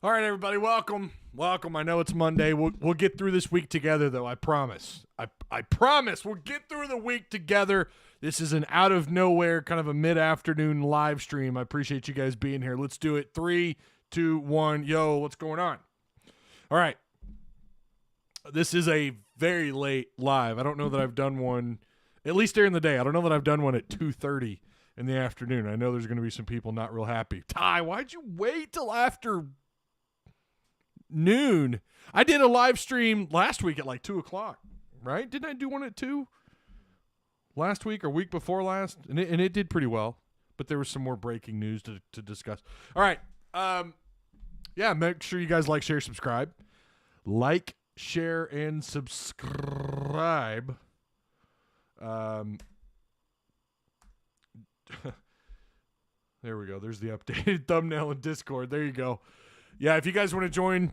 All right, everybody, welcome. Welcome. I know it's Monday. We'll get through this week together, though. I promise. I promise we'll get through the week together. This is an out of nowhere kind of a mid-afternoon live stream. I appreciate you guys being here. Let's do it. 3, 2, 1. Yo, what's going on? All right. This is a very late live. I don't know that I've done one, at least during the day. I don't know that I've done one at 2:30 in the afternoon. I know there's going to be some people not real happy. Ty, why'd you wait till after noon? I did a live stream last week at like 2 o'clock, right? Didn't I do one at 2 last week or week before last? And it did pretty well, but there was some more breaking news to discuss. All right. Yeah, make sure you guys like, share, subscribe. Like, share, and subscribe. There we go. There's the updated thumbnail in Discord. There you go. Yeah, if you guys want to join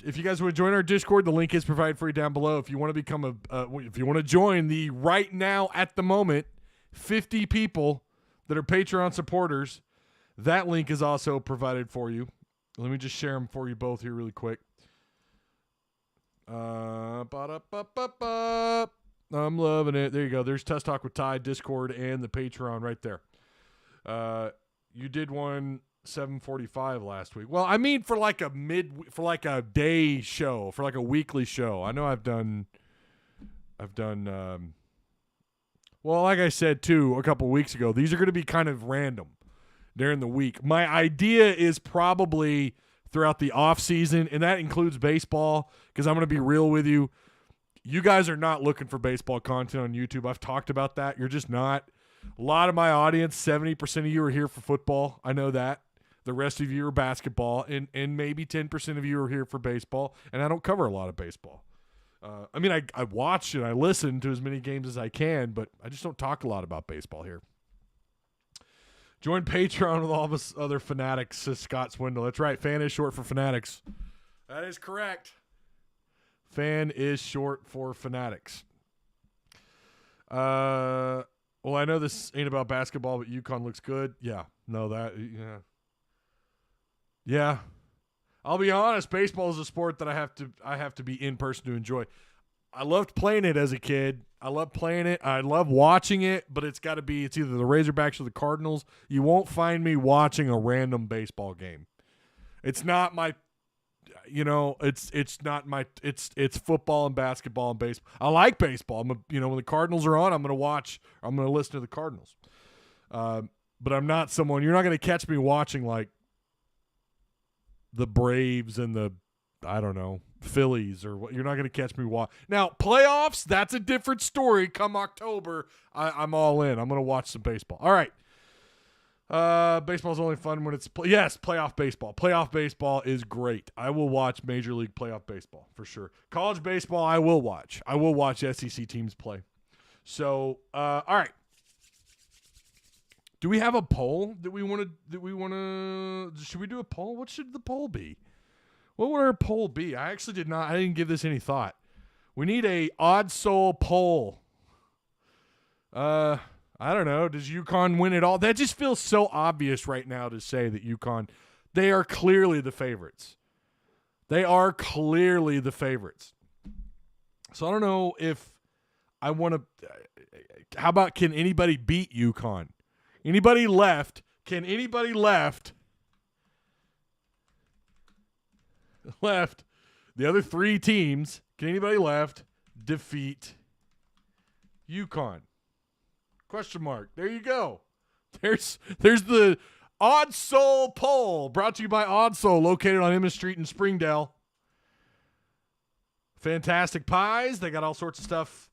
our Discord, the link is provided for you down below. If you want to become if you want to join the right now at the moment 50 people that are Patreon supporters, that link is also provided for you. Let me just share them for you both here really quick. I'm loving it. There you go. There's Test Talk with Ty, Discord, and the Patreon right there. You did one 7:45 last week. Well, I mean for like a day show, for like a weekly show. I know I've done well, like I said too a couple weeks ago, these are going to be kind of random during the week. My idea is probably throughout the off season, and that includes baseball, because I'm going to be real with you. You guys are not looking for baseball content on YouTube. I've talked about that. You're just not. A lot of my audience, 70% of you are here for football. I know that. The rest of you are basketball, and maybe 10% of you are here for baseball, and I don't cover a lot of baseball. I mean, I watch and I listen to as many games as I can, but I just don't talk a lot about baseball here. Join Patreon with all of us other fanatics, says Scott Swindle. That's right. Fan is short for fanatics. That is correct. Fan is short for fanatics. Well, I know this ain't about basketball, but UConn looks good. Yeah. No, Yeah. I'll be honest, baseball is a sport that I have to be in person to enjoy. I loved playing it as a kid. I love playing it. I love watching it, but it's either the Razorbacks or the Cardinals. You won't find me watching a random baseball game. It's not my it's not my it's football and basketball and baseball. I like baseball. When the Cardinals are on, I'm going to listen to the Cardinals. But I'm not someone, you're not going to catch me watching like the Braves and the, I don't know, Phillies, or what. You're not going to catch me watch. Now, playoffs, that's a different story. Come October, I'm all in. I'm going to watch some baseball. All right. Baseball's only fun when it's playoff baseball. Playoff baseball is great. I will watch Major League Playoff Baseball for sure. College baseball, I will watch. I will watch SEC teams play. So, all right. Do we have a poll that we want to should we do a poll? What should the poll be? What would our poll be? I didn't give this any thought. We need a odd soul poll. I don't know. Does UConn win it all? That just feels so obvious right now to say that UConn, they are clearly the favorites. They are clearly the favorites. So I don't know if I want to, how about, can anybody beat UConn? Anybody left? Can anybody left? The other three teams, can anybody left defeat UConn? Question mark. There you go. There's the Odd Soul poll, brought to you by Odd Soul, located on Emma Street in Springdale. Fantastic pies. They got all sorts of stuff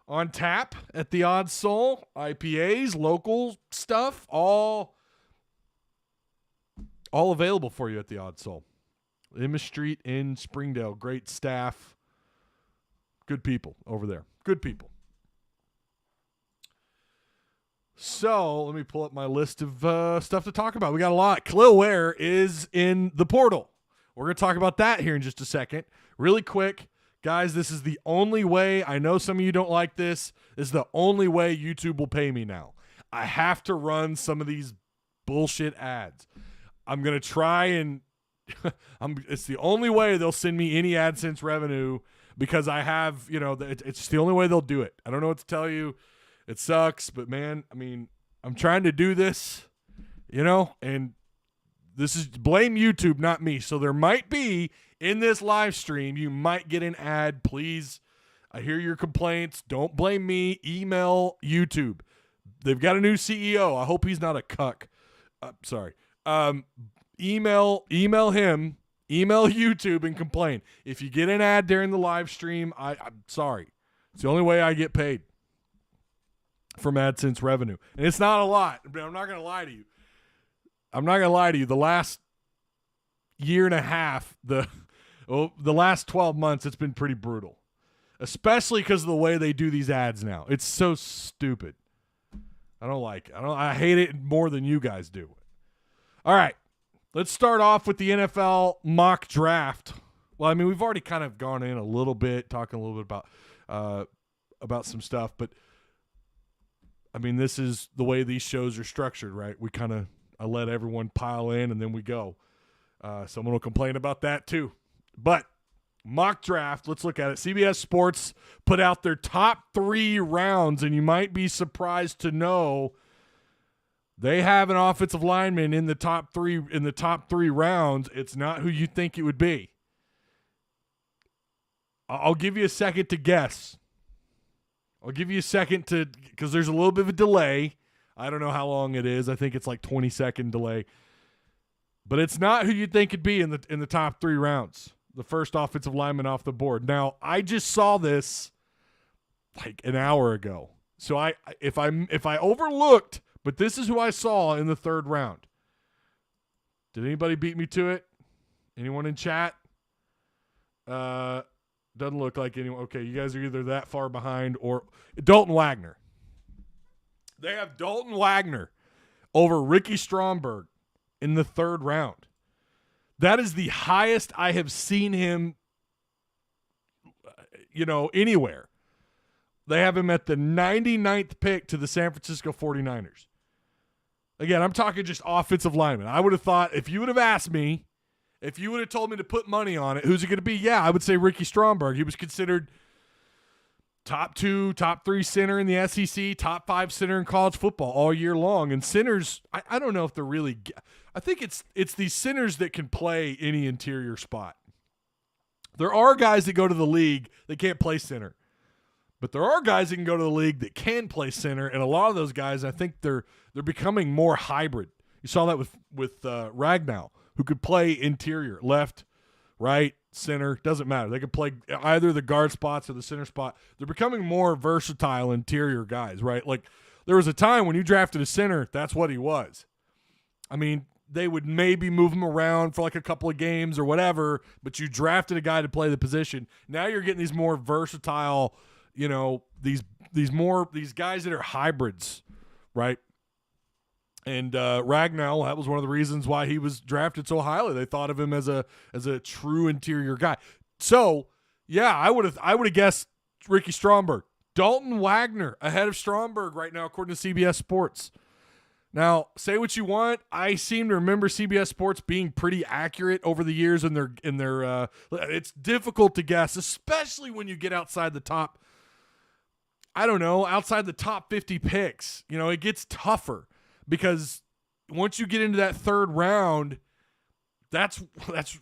on tap at the Odd Soul. IPAs, local stuff, all available for you at the Odd Soul. Emma Street in Springdale. Great staff. Good people over there. Good people. So let me pull up my list of stuff to talk about. We got a lot. Kel'el Ware is in the portal. We're going to talk about that here in just a second. Really quick, guys, this is the only way. I know some of you don't like this. This is the only way YouTube will pay me now. I have to run some of these bullshit ads. I'm going to try and it's the only way they'll send me any AdSense revenue because I have, it's the only way they'll do it. I don't know what to tell you. It sucks, but man, I mean, I'm trying to do this, and this is blame YouTube, not me. So there might be in this live stream, you might get an ad. Please, I hear your complaints. Don't blame me. Email YouTube. They've got a new CEO. I hope he's not a cuck. Sorry. Email him. Email YouTube and complain. If you get an ad during the live stream, I'm sorry. It's the only way I get paid from AdSense revenue. And it's not a lot, but I'm not going to lie to you. The last year and a half, the last 12 months, it's been pretty brutal. Especially because of the way they do these ads now. It's so stupid. I don't like it. I hate it more than you guys do. All right. Let's start off with the NFL mock draft. Well, I mean, we've already kind of gone in a little bit, talking a little bit about some stuff, but I mean, this is the way these shows are structured, right? I let everyone pile in and then we go. Someone will complain about that too. But mock draft, let's look at it. CBS Sports put out their top 3 rounds, and you might be surprised to know they have an offensive lineman in the top 3 rounds. It's not who you think it would be. I'll give you a second to guess. Because there's a little bit of a delay. I don't know how long it is. I think it's like 20-second delay. But it's not who you think it'd be in the top 3 rounds. The first offensive lineman off the board. Now, I just saw this like an hour ago. So if I overlooked, but this is who I saw in the 3rd round. Did anybody beat me to it? Anyone in chat? Doesn't look like anyone. Okay, you guys are either that far behind or Dalton Wagner. They have Dalton Wagner over Ricky Stromberg in the 3rd round. That is the highest I have seen him, anywhere. They have him at the 99th pick to the San Francisco 49ers. Again, I'm talking just offensive lineman. I would have thought, if you would have asked me, if you would have told me to put money on it, who's it going to be? Yeah, I would say Ricky Stromberg. He was considered top 2, top 3 center in the SEC, top 5 center in college football all year long. And centers, I don't know if they're really – I think it's these centers that can play any interior spot. There are guys that go to the league that can't play center. But there are guys that can go to the league that can play center, and a lot of those guys, I think they're becoming more hybrid. You saw that with Ragnow, who could play interior, left, right, center, doesn't matter. They could play either the guard spots or the center spot. They're becoming more versatile interior guys, right? Like there was a time when you drafted a center, that's what he was. I mean, they would maybe move him around for like a couple of games or whatever, but you drafted a guy to play the position. Now you're getting these more versatile, these guys that are hybrids, right? And Ragnow, that was one of the reasons why he was drafted so highly. They thought of him as a true interior guy. So, yeah, I would have guessed Ricky Stromberg. Dalton Wagner ahead of Stromberg right now, according to CBS Sports. Now, say what you want. I seem to remember CBS Sports being pretty accurate over the years in their it's difficult to guess, especially when you get outside the top, outside the top 50 picks. It gets tougher because once you get into that 3rd round, that's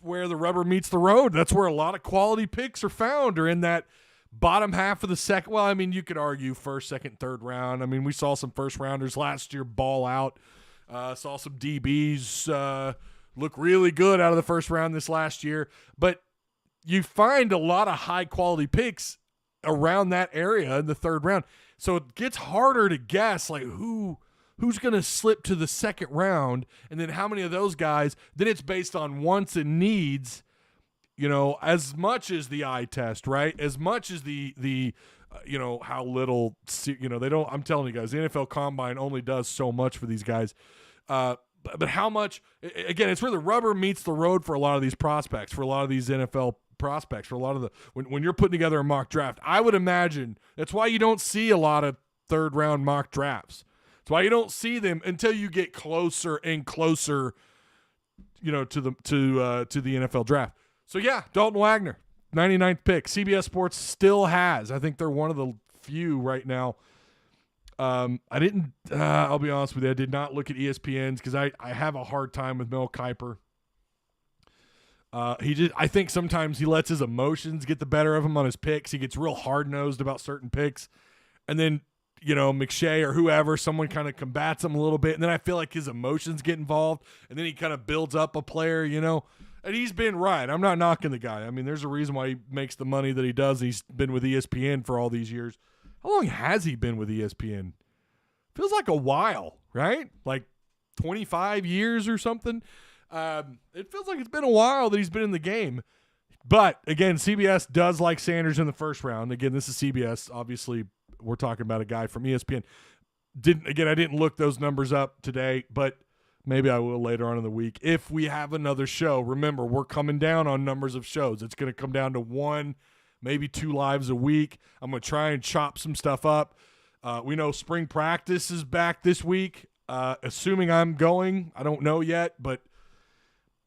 where the rubber meets the road. That's where a lot of quality picks are found, or in that bottom half of the second. Well, I mean, you could argue 1st, 2nd, 3rd round. I mean, we saw some 1st-rounders last year ball out. Saw some DBs look really good out of the 1st round this last year. But you find a lot of high-quality picks around that area in the 3rd round. So it gets harder to guess, like, who's going to slip to the 2nd round, and then how many of those guys. Then it's based on wants and needs, as much as the eye test, right? As much as the how little, they don't. I'm telling you guys, the NFL Combine only does so much for these guys. But how much? Again, it's where the rubber meets the road for a lot of these prospects, for a lot of these NFL prospects, for a lot of the when you're putting together a mock draft. I would imagine that's why you don't see a lot of 3rd round mock drafts. That's why you don't see them until you get closer and closer to the NFL draft. So yeah, Dalton Wagner, 99th pick. CBS Sports still has. I think they're one of the few right now. I'll be honest with you, I did not look at ESPN's because I have a hard time with Mel Kiper. I think sometimes he lets his emotions get the better of him on his picks. He gets real hard-nosed about certain picks. And then, McShay or whoever, someone kind of combats him a little bit. And then I feel like his emotions get involved. And then he kind of builds up a player, And he's been right. I'm not knocking the guy. I mean, there's a reason why he makes the money that he does. He's been with ESPN for all these years. How long has he been with ESPN? Feels like a while, right? Like 25 years or something. It feels like it's been a while that he's been in the game. But, again, CBS does like Sanders in the first round. Again, this is CBS. Obviously, we're talking about a guy from ESPN. I didn't look those numbers up today, but maybe I will later on in the week. If we have another show, remember, we're coming down on numbers of shows. It's going to come down to 1, maybe 2 lives a week. I'm going to try and chop some stuff up. We know spring practice is back this week. Assuming I'm going, I don't know yet, but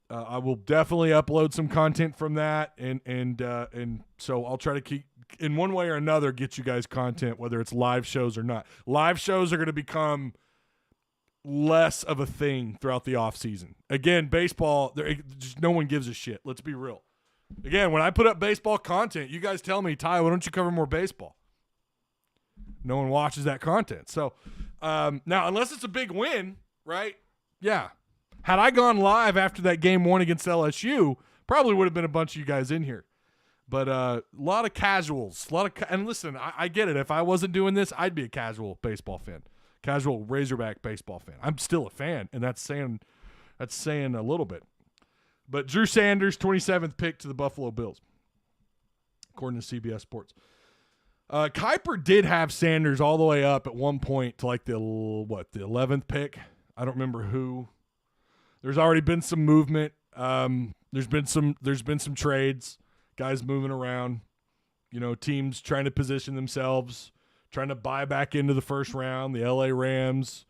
I will definitely upload some content from that, and so I'll try to keep, in one way or another, get you guys content, whether it's live shows or not. Live shows are going to become less of a thing throughout the off season. Again, baseball, just no one gives a shit. Let's be real. Again, when I put up baseball content, you guys tell me, Ty, why don't you cover more baseball? No one watches that content. So now, unless it's a big win, right? Yeah. Had I gone live after that game 1 against LSU, probably would have been a bunch of you guys in here. But a lot of casuals. And listen, I get it. If I wasn't doing this, I'd be a casual baseball fan. Casual Razorback baseball fan. I'm still a fan, and that's saying a little bit. But Drew Sanders, 27th pick to the Buffalo Bills, according to CBS Sports. Kiper did have Sanders all the way up at one point to like the 11th pick. I don't remember who. There's already been some movement. There's been some trades, guys moving around, teams trying to position themselves, trying to buy back into the first round. The LA Rams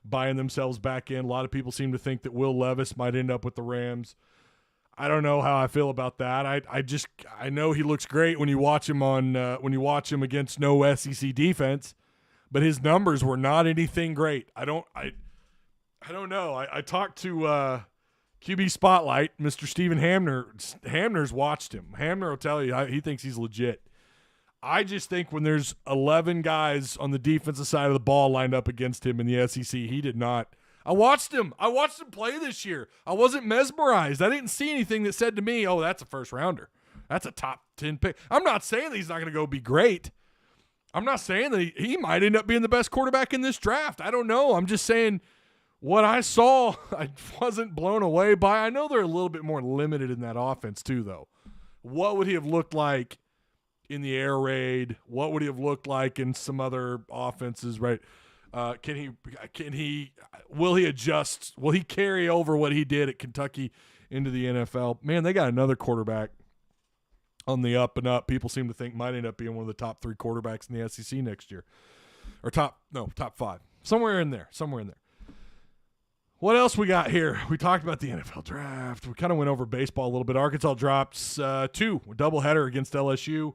buying themselves back in. A lot of people seem to think that Will Levis might end up with the Rams. I don't know how I feel about that. I know he looks great when you watch him against no SEC defense, but his numbers were not anything great. I don't know. I talked to QB Spotlight, Mr. Stephen Hamner. Hamner's watched him. Hamner will tell you he thinks he's legit. I just think when there's 11 guys on the defensive side of the ball lined up against him in the SEC, he did not. I watched him play this year. I wasn't mesmerized. I didn't see anything that said to me, oh, that's a first rounder. That's a top 10 pick. I'm not saying that he's not going to go be great. I'm not saying that he might end up being the best quarterback in this draft. I don't know. I'm just saying what I saw, I wasn't blown away by. I know they're a little bit more limited in that offense too, though. What would he have looked like in the air raid? What would he have looked like in some other offenses, right? Will he adjust? Will he carry over what he did at Kentucky into the NFL? Man, they got another quarterback on the up and up. People seem to think might end up being one of the top 3 quarterbacks in the SEC next year. Or top 5. Somewhere in there. What else we got here? We talked about the NFL draft. We kind of went over baseball a little bit. Arkansas drops 2, a doubleheader against LSU.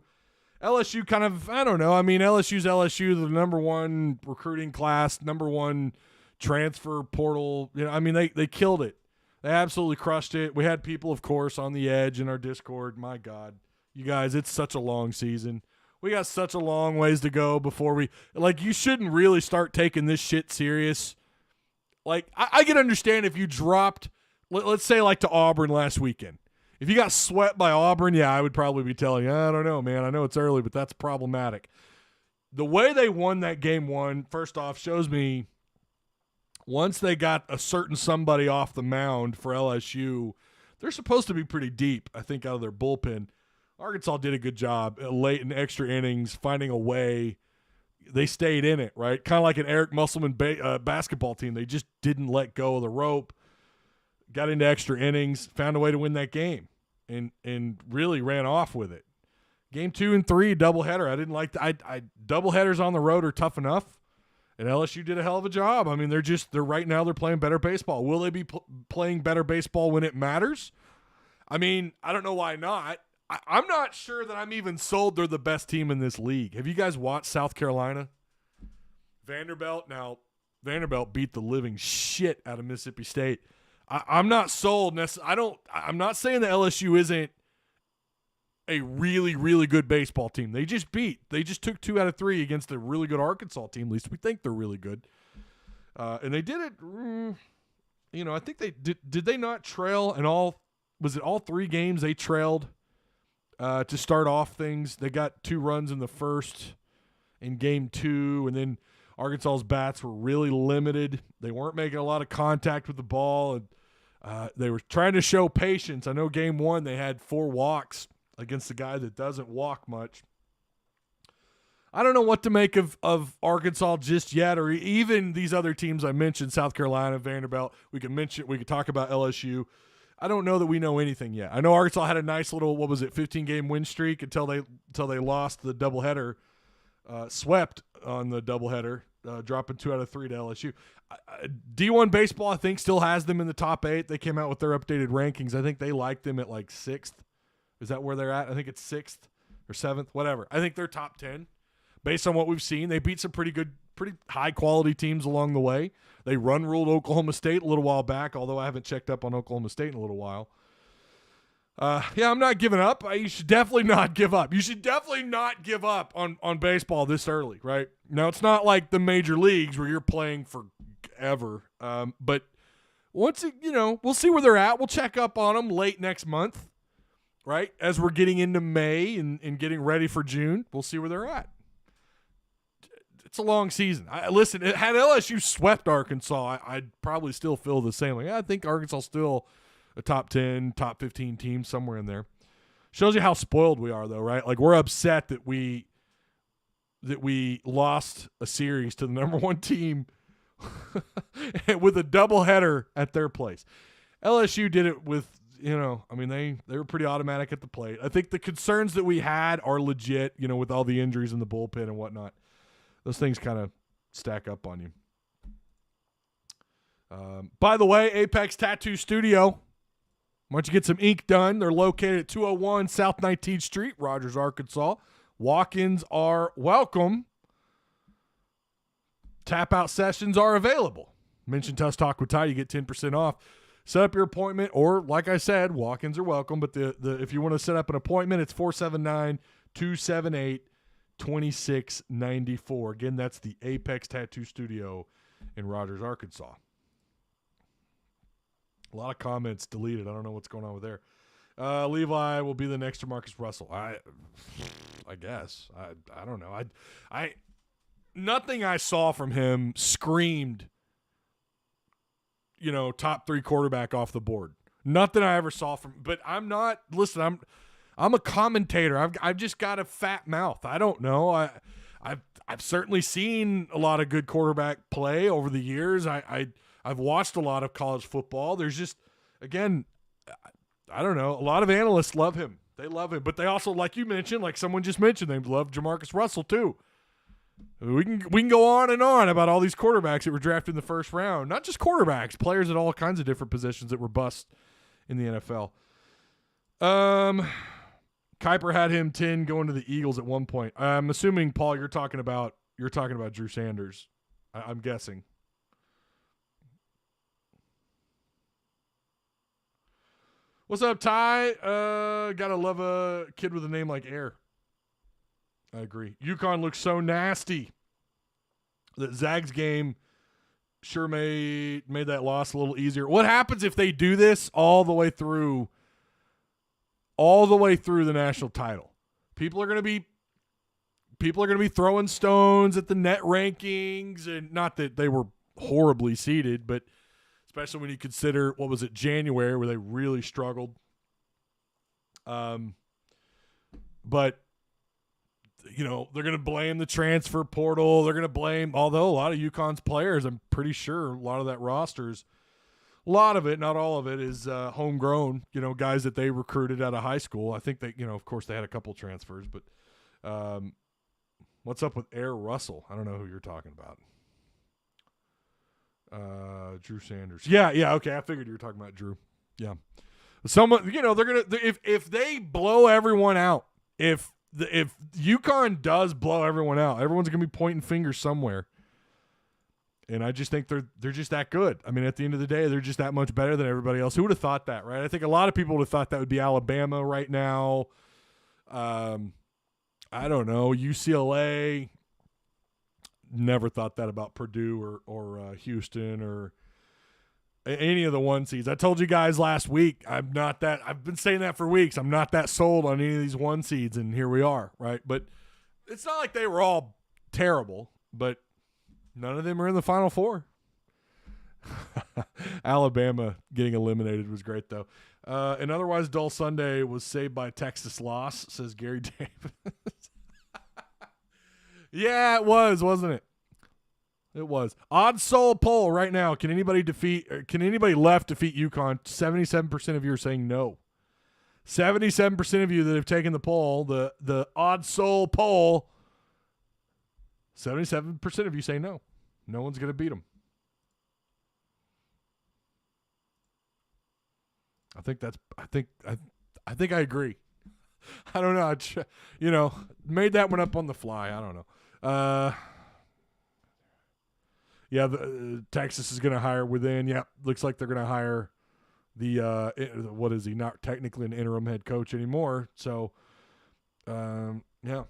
LSU kind of, I don't know. I mean, LSU's LSU, the number 1 recruiting class, number 1 transfer portal. I mean, they killed it. They absolutely crushed it. We had people, of course, on the edge in our Discord. My God. You guys, it's such a long season. We got such a long ways to go before you shouldn't really start taking this shit serious. Like, I can understand if you dropped, let's say, like to Auburn last weekend. If you got swept by Auburn, yeah, I would probably be telling you, I don't know, man. I know it's early, but that's problematic. The way they won that game 1, first off, shows me once they got a certain somebody off the mound for LSU, they're supposed to be pretty deep, I think, out of their bullpen. Arkansas did a good job late in extra innings, finding a way. They stayed in it, right? Kind of like an Eric Musselman basketball team. They just didn't let go of the rope, got into extra innings, found a way to win that game. And really ran off with it. Game 2 and 3, doubleheader. I didn't like I doubleheaders on the road are tough enough. And LSU did a hell of a job. I mean, they're right now they're playing better baseball. Will they be playing better baseball when it matters? I mean, I don't know why not. I'm not sure that I'm even sold they're the best team in this league. Have you guys watched South Carolina? Vanderbilt beat the living shit out of Mississippi State. I'm not sold. I'm not saying that LSU isn't a really, really good baseball team. They just took 2 out of 3 against a really good Arkansas team. At least we think they're really good. And they did it, I think they did they not trail in all 3 games they trailed to start off things? They got 2 runs in the first in game 2, and then Arkansas's bats were really limited. They weren't making a lot of contact with the ball, and they were trying to show patience. I know game 1 they had 4 walks against a guy that doesn't walk much. I don't know what to make of Arkansas just yet, or even these other teams I mentioned, South Carolina, Vanderbilt. We could talk about LSU. I don't know that we know anything yet. I know Arkansas had a nice little 15-game win streak until they lost the doubleheader, swept on the doubleheader, dropping 2 out of 3 to LSU. D1 baseball, I think, still has them in the top 8. They came out with their updated rankings. I think they like them at like 6th. Is that where they're at? I think it's 6th or 7th, whatever. I think they're top 10 based on what we've seen. They beat some pretty high-quality teams along the way. They run-ruled Oklahoma State a little while back, although I haven't checked up on Oklahoma State in a little while. I'm not giving up. You should definitely not give up. You should definitely not give up on baseball this early, right? Now, it's not like the major leagues where you're playing forever. But once, we'll see where they're at. We'll check up on them late next month, right? As we're getting into May and getting ready for June, we'll see where they're at. It's a long season. Listen, had LSU swept Arkansas, I'd probably still feel the same. I think Arkansas still a top 10, top 15 team, somewhere in there. Shows you how spoiled we are, though, right? Like, we're upset that we lost a series to the number 1 team with a doubleheader at their place. LSU did it with, they were pretty automatic at the plate. I think the concerns that we had are legit, with all the injuries in the bullpen and whatnot. Those things kind of stack up on you. By the way, Apex Tattoo Studio. Why don't you get some ink done? They're located at 201 South 19th Street, Rogers, Arkansas. Walk-ins are welcome. Tap-out sessions are available. Mention Tuss Talk with Ty, you get 10% off. Set up your appointment, or like I said, walk-ins are welcome. But if you want to set up an appointment, it's 479-278-2694. Again, that's the Apex Tattoo Studio in Rogers, Arkansas. A lot of comments deleted. I don't know what's going on with there. Levi will be the next Marcus Russell. I guess. I don't know. I nothing I saw from him screamed, top 3 quarterback off the board. Nothing I ever saw from. But I'm not. Listen, I'm a commentator. I've just got a fat mouth. I don't know. I've certainly seen a lot of good quarterback play over the years. I've watched a lot of college football. There's just, again, I don't know. A lot of analysts love him. They love him. But they also, like you mentioned, like someone just mentioned, they love Jamarcus Russell too. We can go on and on about all these quarterbacks that were drafted in the first round. Not just quarterbacks, players at all kinds of different positions that were bust in the NFL. Kuiper had him 10 going to the Eagles at one point. I'm assuming, Paul, you're talking about Drew Sanders. I'm guessing. What's up, Ty? Gotta love a kid with a name like Air. I agree. UConn looks so nasty. The Zags game sure made that loss a little easier. What happens if they do this all the way through the national title? People are going to be throwing stones at the net rankings, and not that they were horribly seeded, but especially when you consider, what was it, January, where they really struggled. But they're going to blame the transfer portal. They're going to blame, although a lot of UConn's players, I'm pretty sure a lot of that roster's, a lot of it, not all of it, is homegrown, guys that they recruited out of high school. I think they, of course they had a couple transfers, but what's up with Air Russell? I don't know who you're talking about. Drew Sanders. Yeah, okay. I figured you were talking about Drew. Yeah. Someone, they're gonna if they blow everyone out, if UConn does blow everyone out, everyone's gonna be pointing fingers somewhere. And I just think they're just that good. I mean, at the end of the day, they're just that much better than everybody else. Who would have thought that, right? I think a lot of people would have thought that would be Alabama right now. I don't know, UCLA. Never thought that about Purdue or Houston or any of the one seeds. I told you guys last week, I've been saying that for weeks. I'm not that sold on any of these one seeds, and here we are, right? But it's not like they were all terrible, but none of them are in the Final Four. Alabama getting eliminated was great, though. An otherwise dull Sunday was saved by a Texas loss, says Gary Davis. Yeah, it was, wasn't it? It was. Odd soul poll right now. Can anybody left defeat UConn? 77% of you are saying no. 77% of you that have taken the poll, the odd soul poll, 77% of you say no. No one's going to beat them. I think I agree. I don't know. Made that one up on the fly. I don't know. Texas is going to hire within. Yep, looks like they're going to hire the what is he? Not technically an interim head coach anymore. So, yeah.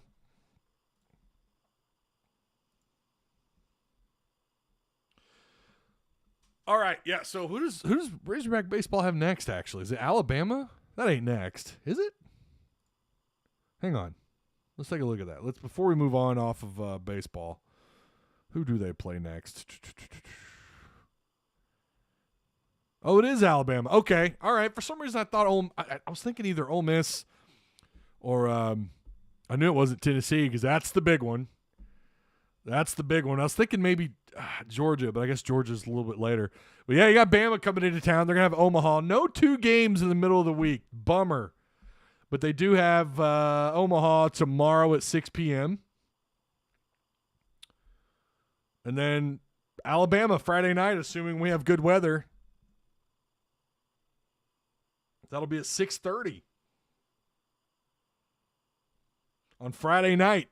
All right, yeah. So who does Razorback baseball have next? Actually, is it Alabama? That ain't next, is it? Hang on, let's take a look at that. Before we move on off of baseball. Who do they play next? Oh, it is Alabama. Okay, all right. For some reason, I thought I was thinking either Ole Miss or I knew it wasn't Tennessee because that's the big one. I was thinking maybe Georgia, but I guess Georgia's a little bit later. But yeah, you got Bama coming into town. They're gonna have Omaha. No 2 games in the middle of the week. Bummer. But they do have Omaha tomorrow at 6 p.m. And then Alabama Friday night, assuming we have good weather. That'll be at 6:30 on Friday night.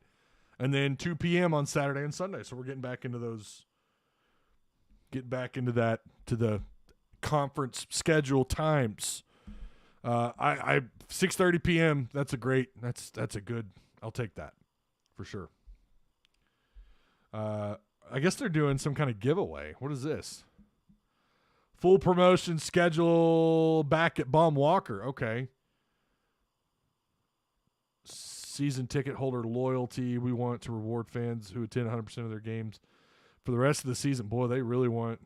And then 2 p.m. on Saturday and Sunday. So we're getting back into that, to the conference schedule times. 6:30 p.m. That's a good, I'll take that for sure. I guess they're doing some kind of giveaway. What is this? Full promotion schedule back at Baum Walker. Okay. Season ticket holder loyalty. We want to reward fans who attend 100% of their games for the rest of the season. Boy, they really want.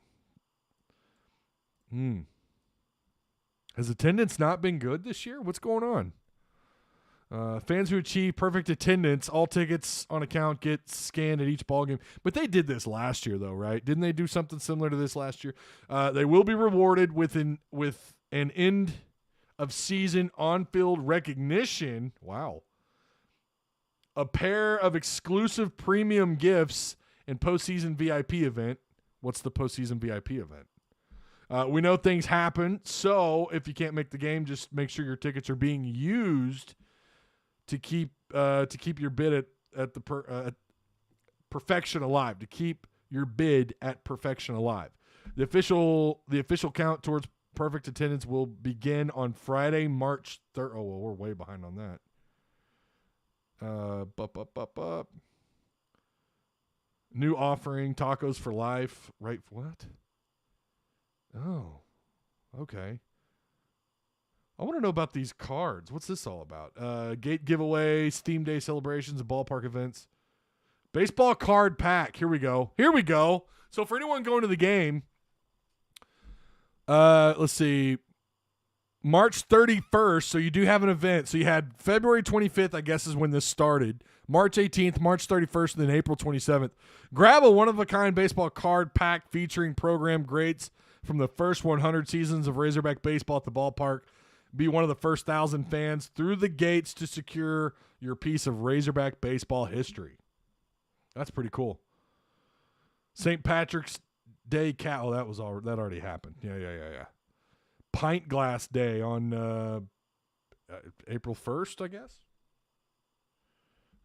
Has attendance not been good this year? What's going on? Fans who achieve perfect attendance, all tickets on account get scanned at each ballgame. But they did this last year, though, right? Didn't they do something similar to this last year? They will be rewarded with an end of season on-field recognition. Wow. A pair of exclusive premium gifts and postseason VIP event. What's the postseason VIP event? We know things happen, so if you can't make the game, just make sure your tickets are being used to keep your bid at perfection alive. To keep your bid at perfection alive. The official count towards perfect attendance will begin on Friday, March 3rd. Oh well, we're way behind on that. New offering, tacos for life. Right? What? Oh, okay. I want to know about these cards. What's this all about? Gate giveaways, theme day celebrations, and ballpark events. Baseball card pack. Here we go. So for anyone going to the game, let's see. March 31st, so you do have an event. So you had February 25th, I guess is when this started. March 18th, March 31st, and then April 27th. Grab a one-of-a-kind baseball card pack featuring program greats from the first 100 seasons of Razorback baseball at the ballpark. Be one of the first 1,000 fans through the gates to secure your piece of Razorback baseball history. That's pretty cool. St. Patrick's Day Cat. Oh, that already happened. Yeah. Pint Glass Day on April 1st, I guess.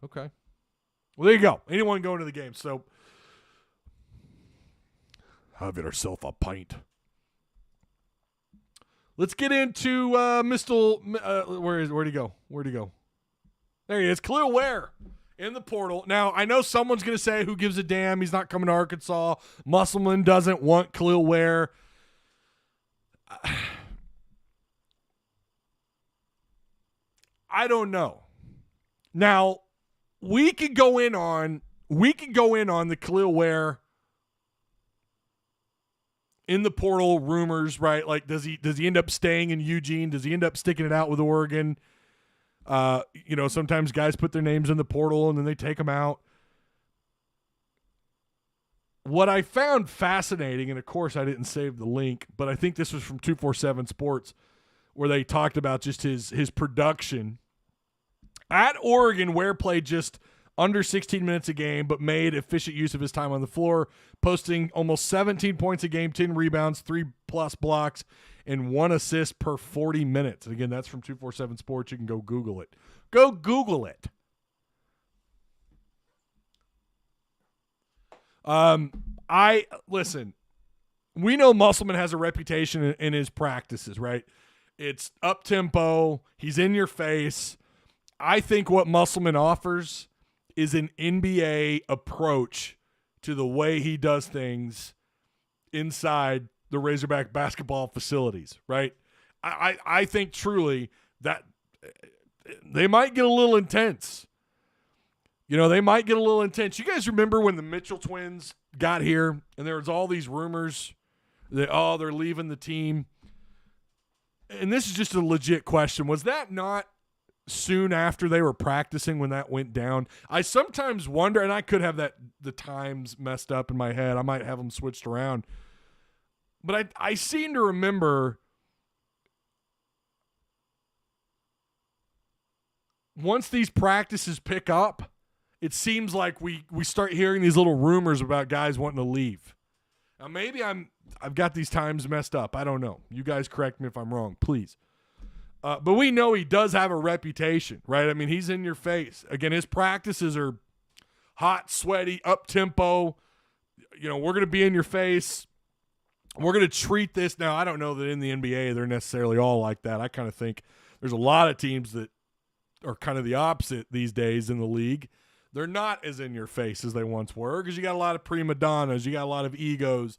Okay. Well, there you go. Anyone going to the game. So, have yourself a pint. Let's get into Mr. Where'd he go? There he is. Kel'el Ware in the portal. Now, I know someone's going to say, who gives a damn? He's not coming to Arkansas. Musselman doesn't want Kel'el Ware. I don't know. Now, we could go in on the Kel'el Ware in the portal rumors, right? Like, does he end up staying in Eugene? Does he end up sticking it out with Oregon? Sometimes guys put their names in the portal and then they take them out. What I found fascinating, and of course I didn't save the link, but I think this was from 247 Sports, where they talked about just his production. At Oregon, Ware played just under 16 minutes a game, but made efficient use of his time on the floor, posting almost 17 points a game, 10 rebounds, 3+ blocks, and 1 assist per 40 minutes. And again, that's from 247 Sports. You can go Google it. Go Google it. Listen, we know Musselman has a reputation in his practices, right? It's up-tempo. He's in your face. I think what Musselman offers is an NBA approach to the way he does things inside the Razorback basketball facilities, right? I think truly that they might get a little intense. They might get a little intense. You guys remember when the Mitchell twins got here and there was all these rumors that, they're leaving the team? And this is just a legit question. Was that not soon after they were practicing when that went down? I sometimes wonder, and I could have the times messed up in my head. I might have them switched around. But I seem to remember once these practices pick up, it seems like we start hearing these little rumors about guys wanting to leave. Now, maybe I've got these times messed up. I don't know. You guys correct me if I'm wrong, please. But we know he does have a reputation, right? I mean, he's in your face. Again, his practices are hot, sweaty, up-tempo. We're going to be in your face. We're going to treat this. Now, I don't know that in the NBA they're necessarily all like that. I kind of think there's a lot of teams that are kind of the opposite these days in the league. They're not as in your face as they once were because you got a lot of prima donnas. You got a lot of egos.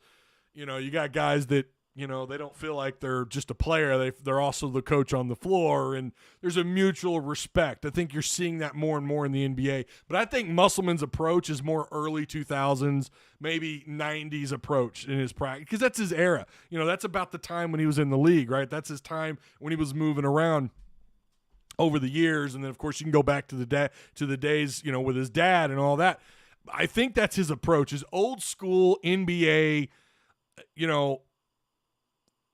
You got guys that, they don't feel like they're just a player. They're also the coach on the floor, and there's a mutual respect. I think you're seeing that more and more in the NBA. But I think Musselman's approach is more early 2000s, maybe 90s approach in his practice because that's his era. That's about the time when he was in the league, right? That's his time when he was moving around over the years. And then, of course, you can go back to the days, with his dad and all that. I think that's his approach, his old school NBA,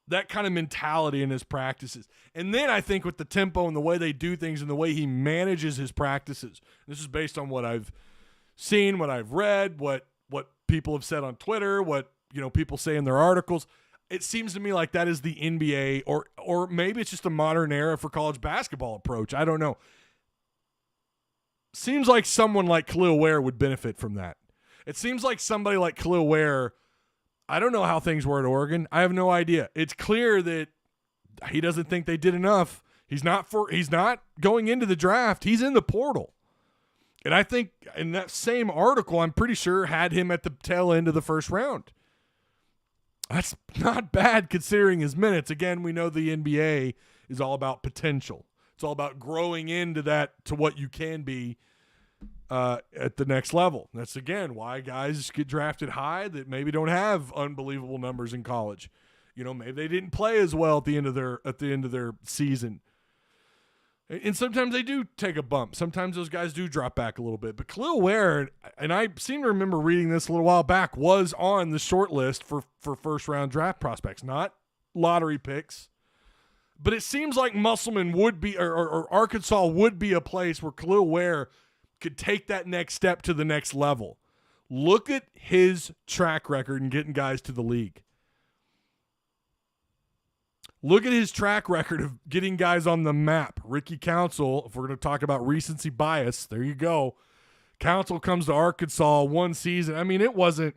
that kind of mentality in his practices. And then I think with the tempo and the way they do things and the way he manages his practices, this is based on what I've seen, what I've read, what people have said on Twitter, what people say in their articles. It seems to me like that is the NBA or maybe it's just a modern era for college basketball approach. I don't know. Seems like someone like Kel'el Ware would benefit from that. It seems like somebody like Kel'el Ware, I don't know how things were at Oregon. I have no idea. It's clear that he doesn't think they did enough. He's not going into the draft. He's in the portal. And I think in that same article, I'm pretty sure had him at the tail end of the first round. That's not bad considering his minutes. Again, we know the NBA is all about potential. It's all about growing into that to what you can be at the next level. That's, again, why guys get drafted high that maybe don't have unbelievable numbers in college. Maybe they didn't play as well at the end of their season. And sometimes they do take a bump. Sometimes those guys do drop back a little bit. But Kel'el Ware, and I seem to remember reading this a little while back, was on the short list for first-round draft prospects, not lottery picks. But it seems like Musselman would be, or Arkansas would be a place where Kel'el Ware could take that next step to the next level, Look at his track record in getting guys to the league. Look at his track record of getting guys on the map. Ricky Council, if we're going to talk about recency bias, there you go. Council comes to Arkansas one season. I mean, it wasn't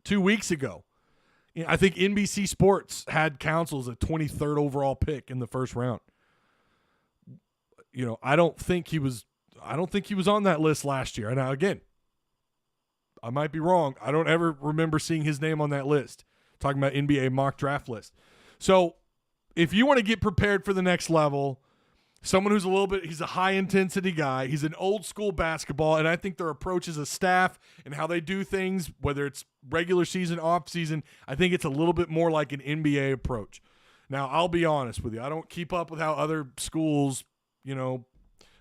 2 weeks ago. I think NBC Sports had Council as a 23rd overall pick in the first round. I don't think he was on that list last year. Now, again, I might be wrong. I don't ever remember seeing his name on that list. Talking about NBA mock draft list. So if you want to get prepared for the next level, someone who's he's a high-intensity guy. He's an old-school basketball, and I think their approach as a staff and how they do things, whether it's regular season, off-season, I think it's a little bit more like an NBA approach. Now, I'll be honest with you. I don't keep up with how other schools,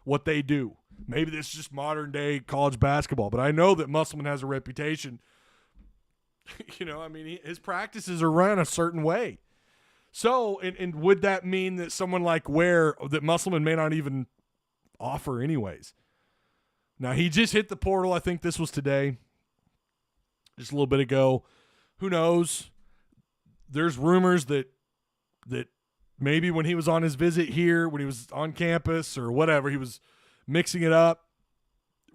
what they do. Maybe this is just modern-day college basketball, but I know that Musselman has a reputation. His practices are run a certain way. So, and would that mean that someone like Ware, that Musselman may not even offer anyways? Now, he just hit the portal. I think this was today, just a little bit ago. Who knows? There's rumors that maybe when he was on his visit here, when he was on campus or whatever, he was mixing it up,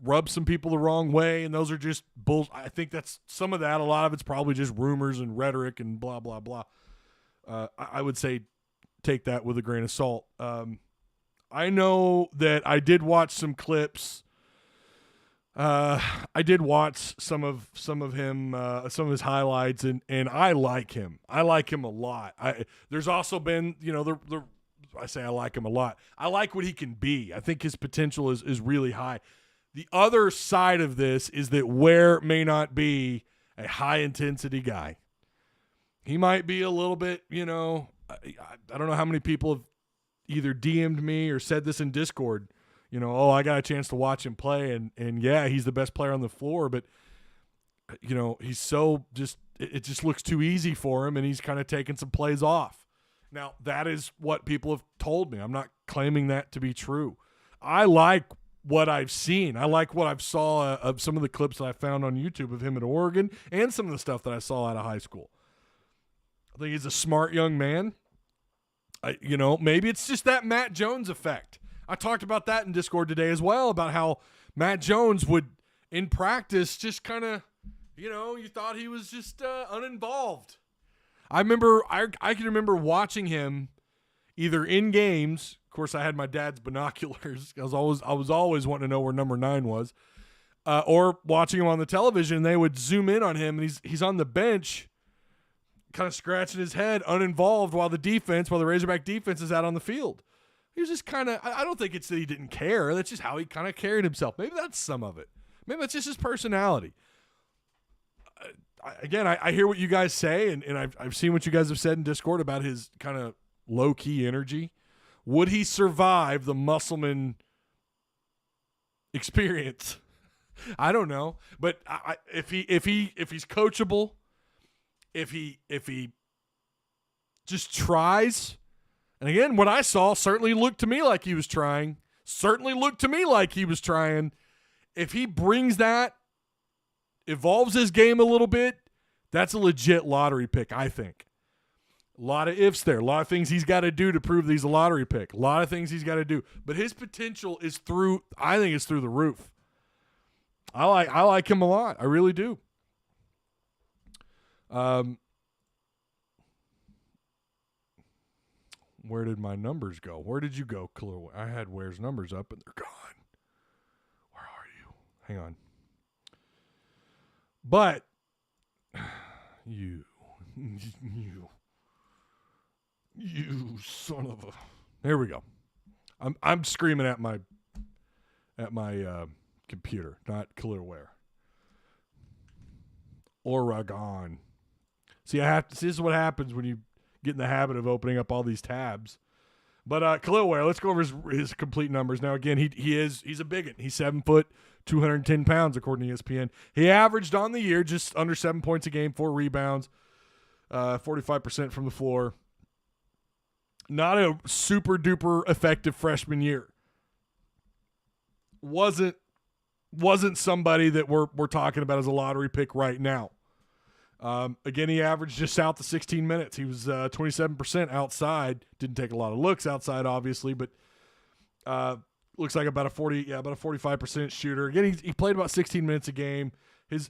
rubbed some people the wrong way, and those are just bull. I think that's some of that. A lot of it's probably just rumors and rhetoric and blah, blah, blah. I would say take that with a grain of salt. I know that I did watch some clips. I did watch some of him, some of his highlights, and I like him. I like him a lot. There's also been, I say I like him a lot. I like what he can be. I think his potential is really high. The other side of this is that Ware may not be a high-intensity guy. He might be a little bit, I don't know how many people have either DM'd me or said this in Discord, I got a chance to watch him play, and yeah, he's the best player on the floor, but, he's so it just looks too easy for him, and he's kind of taking some plays off. Now, that is what people have told me. I'm not claiming that to be true. I like what I've seen. I like what I've saw of some of the clips that I found on YouTube of him at Oregon and some of the stuff that I saw out of high school. I think he's a smart young man. Maybe it's just that Matt Jones effect. I talked about that in Discord today as well, about how Matt Jones would, in practice, just kind of, you thought he was just uninvolved. I can remember watching him either in games. Of course, I had my dad's binoculars. I was always wanting to know where number 9 was. Or watching him on the television, they would zoom in on him, and he's on the bench, kind of scratching his head, uninvolved, while the Razorback defense is out on the field. He was just kind of, I don't think it's that he didn't care. That's just how he kind of carried himself. Maybe that's some of it. Maybe that's just his personality. I hear what you guys say, and I've seen what you guys have said in Discord about his kind of low-key energy. Would he survive the Musselman experience? I don't know. But if he's coachable, if he just tries, and again, what I saw certainly looked to me like he was trying. If he brings that, evolves his game a little bit, that's a legit lottery pick, I think. A lot of ifs there. A lot of things he's got to do to prove that he's a lottery pick. A lot of things he's got to do. But his potential is through the roof. I like him a lot. I really do. Where did my numbers go? Where did you go, Kel'el Ware? I had Ware's numbers up, and they're gone. Where are you? Hang on. But you son of a. There we go. I'm screaming at my computer, not Kel'el Ware. Oregon. See, this is what happens when you get in the habit of opening up all these tabs. But Kel'el Ware, let's go over his complete numbers. Now, again, he's a bigot. He's 7 foot, 210 pounds, according to ESPN. He averaged on the year just under 7 points a game, 4 rebounds, 45% from the floor. Not a super duper effective freshman year. Wasn't wasn't somebody that we're talking about as a lottery pick right now. Again, he averaged just south of 16 minutes. He was 27% outside. Didn't take a lot of looks outside, obviously, but looks like about a 45% shooter. Again, he played about 16 minutes a game.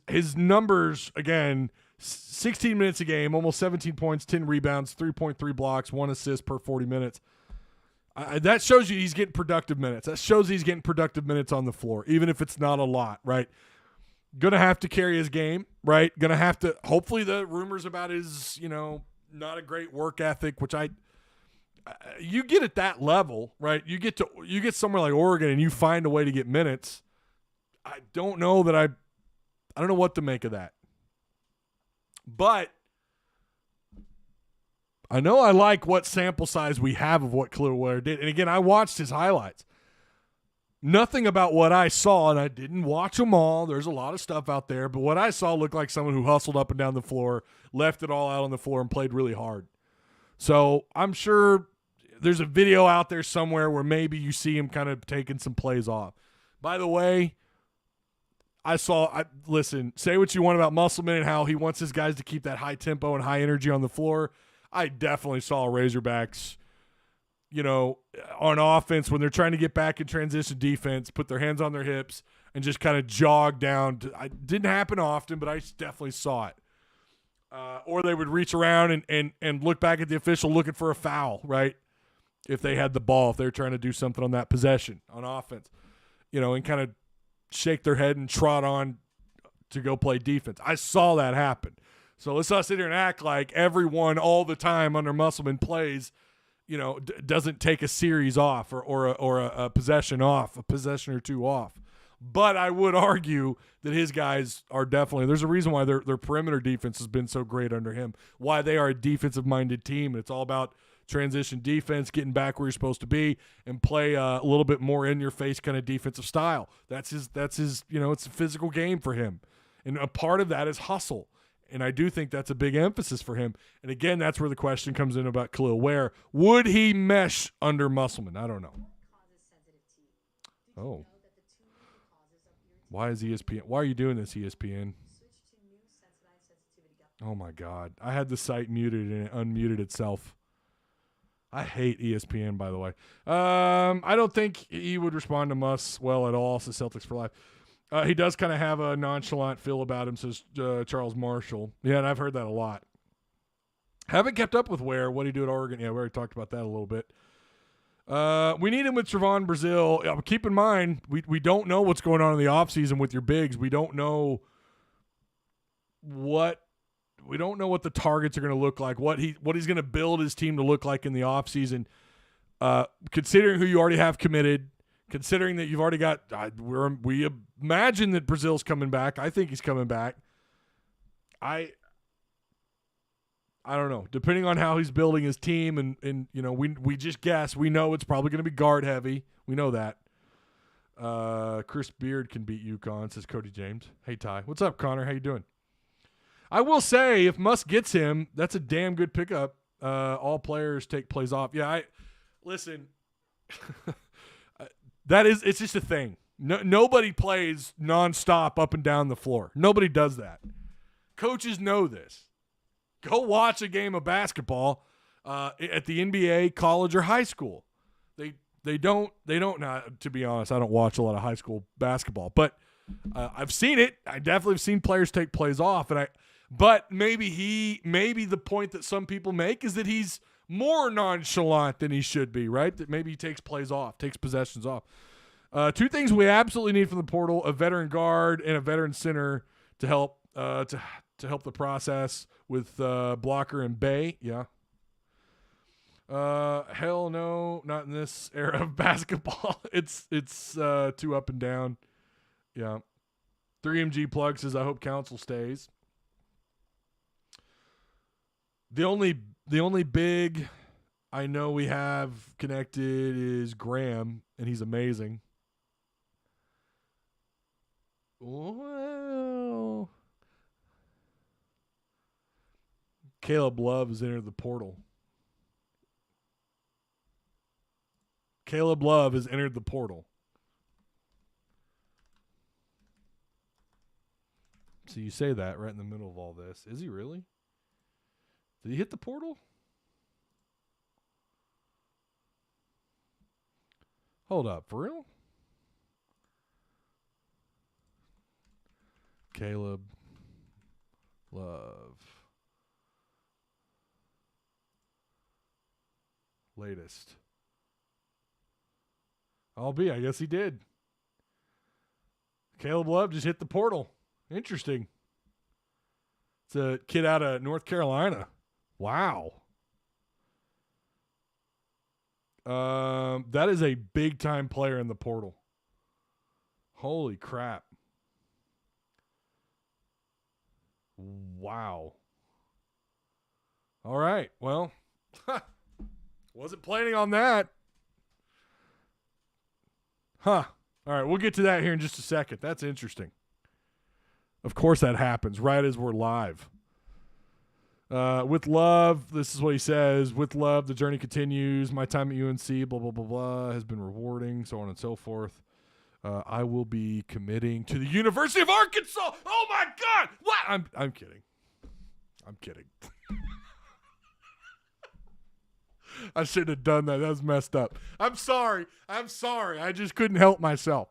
His numbers, again, 16 minutes a game, almost 17 points, 10 rebounds, 3.3 blocks, 1 assist per 40 minutes. That shows you he's getting productive minutes. That shows he's getting productive minutes on the floor, even if it's not a lot, right? Going to have to carry his game, right? Going to have to – hopefully the rumors about his, not a great work ethic, which you get at that level, right? You get somewhere like Oregon and you find a way to get minutes. I don't know that I don't know what to make of that. But I know I like what sample size we have of what Kel'el Ware did. And again, I watched his highlights. Nothing about what I saw, and I didn't watch them all. There's a lot of stuff out there, but what I saw looked like someone who hustled up and down the floor, left it all out on the floor, and played really hard. So I'm sure there's a video out there somewhere where maybe you see him kind of taking some plays off. By the way, listen, say what you want about Musselman and how he wants his guys to keep that high tempo and high energy on the floor. I definitely saw Razorbacks, on offense when they're trying to get back in transition defense, put their hands on their hips and just kind of jog down. It didn't happen often, but I definitely saw it. Or they would reach around and look back at the official looking for a foul, right? If they had the ball, if they were trying to do something on that possession on offense, and kind of shake their head and trot on to go play defense. I saw that happen. So let's not sit here and act like everyone all the time under Musselman plays, doesn't take a series off or a possession off, a possession or two off. But I would argue that his guys are definitely – there's a reason why their perimeter defense has been so great under him, why they are a defensive-minded team. And it's all about transition defense, getting back where you're supposed to be, and play a little bit more in-your-face kind of defensive style. That's his it's a physical game for him. And a part of that is hustle. And I do think that's a big emphasis for him. And, again, that's where the question comes in about Kel'el Ware. Would he mesh under Musselman? I don't know. Oh. Why is ESPN? Why are you doing this, ESPN? Oh, my God. I had the site muted and it unmuted itself. I hate ESPN, by the way. I don't think he would respond to Muss well at all, says Celtics for Life. He does kind of have a nonchalant feel about him, says Charles Marshall. Yeah, and I've heard that a lot. Haven't kept up with Ware. What did he do at Oregon? Yeah, we already talked about that a little bit. We need him with Trevon Brazile. Keep in mind, we don't know what's going on in the offseason with your bigs. We don't know what the targets are going to look like, what he's going to build his team to look like in the offseason. Considering who you already have committed, considering that you've already got we imagine that Brazil's coming back. I think he's coming back. I don't know. Depending on how he's building his team and we just guess. We know it's probably going to be guard heavy. We know that. Chris Beard can beat UConn, says Cody James. Hey, Ty. What's up, Connor? How you doing? I will say, if Musk gets him, that's a damn good pickup. All players take plays off. Yeah, listen. It's just a thing. Nobody plays nonstop up and down the floor. Nobody does that. Coaches know this. Go watch a game of basketball at the NBA, college, or high school. They don't. Now, to be honest, I don't watch a lot of high school basketball, but I've seen it. I definitely have seen players take plays off, but maybe the point that some people make is that he's more nonchalant than he should be, right? That maybe he takes plays off, takes possessions off. Two things we absolutely need from the portal: a veteran guard and a veteran center to help to help the process with Blocker and Bay. Yeah. Hell no, not in this era of basketball. It's too up and down. Yeah. 3MG Plug says, I hope Council stays. The only big I know we have connected is Graham, and he's amazing. Well, Caleb Love has entered the portal. Caleb Love has entered the portal. So you say that right in the middle of all this. Is he really? Did he hit the portal? Hold up. For real? Caleb Love. Latest. I guess he did. Caleb Love just hit the portal. Interesting. It's a kid out of North Carolina. Wow. That is a big-time player in the portal. Holy crap. Wow. All right. Well, wasn't planning on that. Huh. All right, we'll get to that here in just a second. That's interesting. Of course that happens right as we're live. With love, this is what he says. With love, the journey continues. My time at UNC, blah, blah, blah, blah, has been rewarding, so on and so forth. I will be committing to the University of Arkansas. Oh, my God. What? I'm kidding. I'm kidding. I shouldn't have done that. That was messed up. I'm sorry. I just couldn't help myself.